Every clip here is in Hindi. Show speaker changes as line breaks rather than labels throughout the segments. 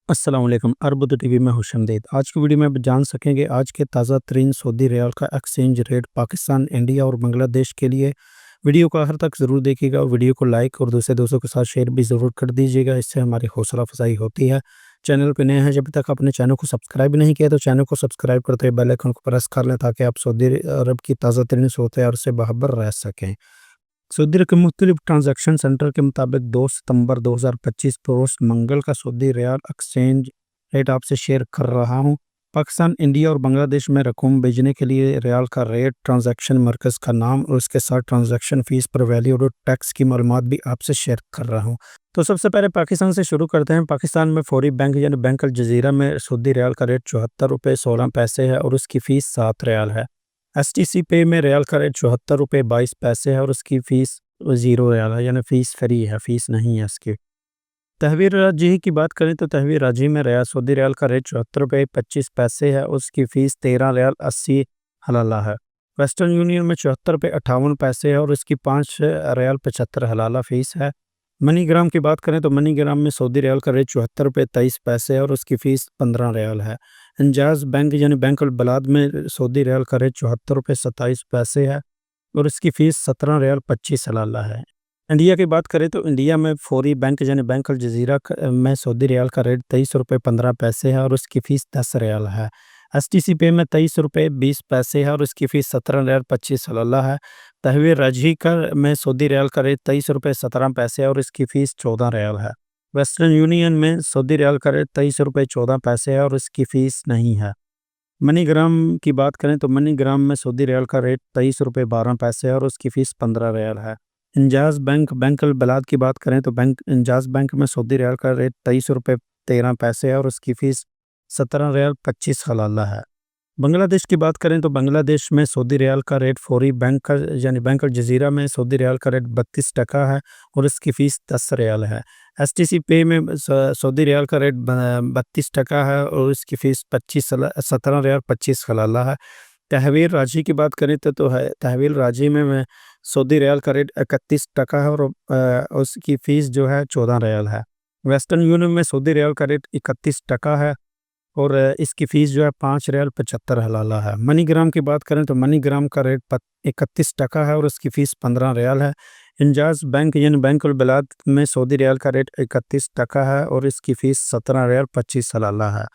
अस्सलाम वालेकुम। अरबुद टीवी में खुशामदीद। आज की वीडियो में आप जान सकेंगे आज के ताज़ा तरीन सऊदी रियाल का एक्सचेंज रेट पाकिस्तान, इंडिया और बांग्लादेश के लिए। वीडियो को आखिर तक ज़रूर देखिएगा और वीडियो को लाइक और दूसरे दोस्तों के साथ शेयर भी ज़रूर कर दीजिएगा, इससे हमारी हौसला अफजाई होती है। चैनल पर नए हैं, जब तक आपने चैनल को सब्सक्राइब नहीं किया तो चैनल को सब्सक्राइब करते हुए बेल आइकन को प्रेस कर लें ताकि आप सऊदी अरब की ताज़ा तरीन सूरत से बाखबर रह सकें। सऊदी अरब के मुख्तलिफ ट्रांजैक्शन सेंटर के मुताबिक 2 सितंबर 2025 को रोज़ मंगल का सऊदी रियाल एक्सचेंज रेट आपसे शेयर कर रहा हूँ। पाकिस्तान, इंडिया और बांग्लादेश में रकूम भेजने के लिए रियाल का रेट, ट्रांजैक्शन मरकज़ का नाम और उसके साथ ट्रांजैक्शन फ़ीस पर वैल्यू और टैक्स की मालूमात भी आपसे शेयर कर रहा हूँ। तो सबसे पहले पाकिस्तान से शुरू करते हैं। पाकिस्तान में फौरी बैंक यानी बैंक अल जज़ीरा में सऊदी रियाल का रेट 74 रुपये 16 पैसे है और उसकी फ़ीस 7 रियाल है। एसटीसी पे में रियाल का रेट 74 रुपये 22 पैसे है और उसकी फ़ीस 0 रियाल है, यानी फ़ीस फ्री है, फ़ीस नहीं है इसकी। तहवील राजी की बात करें तो तहवील राजी में रियाल सऊदी रियाल का रेट 74 रुपये 25 पैसे है, उसकी फ़ीस 13 रियाल 80 हलाला है। वेस्टर्न यूनियन में 74 रुपये 58 पैसे है और इसकी 5 रियाल 75 हलाला फ़ीस है। मनी ग्राम की बात करें तो मनी ग्राम में सऊदी रियाल का रेट 74 रुपये 23 पैसे है और उसकी फ़ीस 15 रियाल है। इंजाज़ बैंक यानी बैंक अल बलाद में सऊदी रियाल का रेट 74 रुपये 27 पैसे है और इसकी फ़ीस 17 रियाल 25 हलाला है। इंडिया की बात करें तो इंडिया में फौरी बैंक यानी बैंक अल जज़ीरा में सऊदी रियाल का रेट 23 रुपये 15 पैसे है और उसकी फ़ीस 10 रियाल है। एसटीसी पे में 23 रुपये 20 पैसे है और उसकी फ़ीस 17 रियाल 25 हलाला है। तहवील राजी का में सऊदी रियाल का रेट 23 रुपये 17 पैसे है और इसकी फ़ीस 14 रियाल है। वेस्टर्न यूनियन में सऊदी रियाल का रेट 23 रुपये 14 पैसे है और इसकी फ़ीस नहीं है। मनी ग्राम की बात करें तो मनी ग्राम में सऊदी रियाल का रेट 23 रुपये 12 पैसे है और उसकी फ़ीस 15 रियाल है। इंजाज़ बैंक बैंक अल बलाद की बात करें तो बैंक इंजाज़ बैंक में सऊदी रियाल का रेट 23 रुपये 13 पैसे है और उसकी फ़ीस 17 रियाल 25 हलाला है। बांग्लादेश की बात करें तो बांग्लादेश में सऊदी रियाल का रेट फौरी बैंक का यानी बैंक अल जज़ीरा में सऊदी रियाल का रेट 32 टका है और इसकी फ़ीस 10 रियाल है। एसटीसी पे में सऊदी रियाल का रेट 32 टका है और इसकी फ़ीस 17 रियाल 25 हलाला है। तहवील राजी की बात करें तो है तहवील राजी में सऊदी रियाल का रेट 31 टका है और उसकी फ़ीस जो है 14 रियाल है। वेस्टर्न यूनियन में सऊदी रियाल का रेट 31 टका है और इसकी फ़ीस जो है 5 रियाल 75 हलाला है। मनी ग्राम की बात करें तो मनी ग्राम का रेट 31 टका है और उसकी फ़ीस 15 रियाल है। इंजाज़ बैंक यानी बैंक अल बलाद में सऊदी रियाल का रेट 31 टका है और इसकी फ़ीस 17 रियाल 25 हलाला है।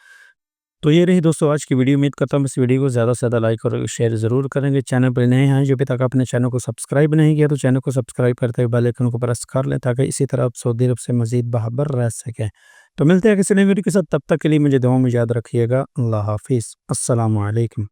तो ये रही दोस्तों आज की वीडियो। उम्मीद करता हूँ इस वीडियो को ज़्यादा से ज़्यादा लाइक और शेयर ज़रूर करेंगे। चैनल पर नए हैं, जो अभी तक अपने चैनल को सब्सक्राइब नहीं किया तो चैनल को सब्सक्राइब करते हुए बेल आइकन को प्रेस कर लें ताकि इसी तरह आप सऊदी अरब से मज़ीद बाखबर रह सकें। तो मिलते हैं किसी नई वीडियो के साथ, तब तक के लिए मुझे दुआ में याद रखिएगा। अल्लाह हाफ़िज़। अस्सलामु अलैकुम।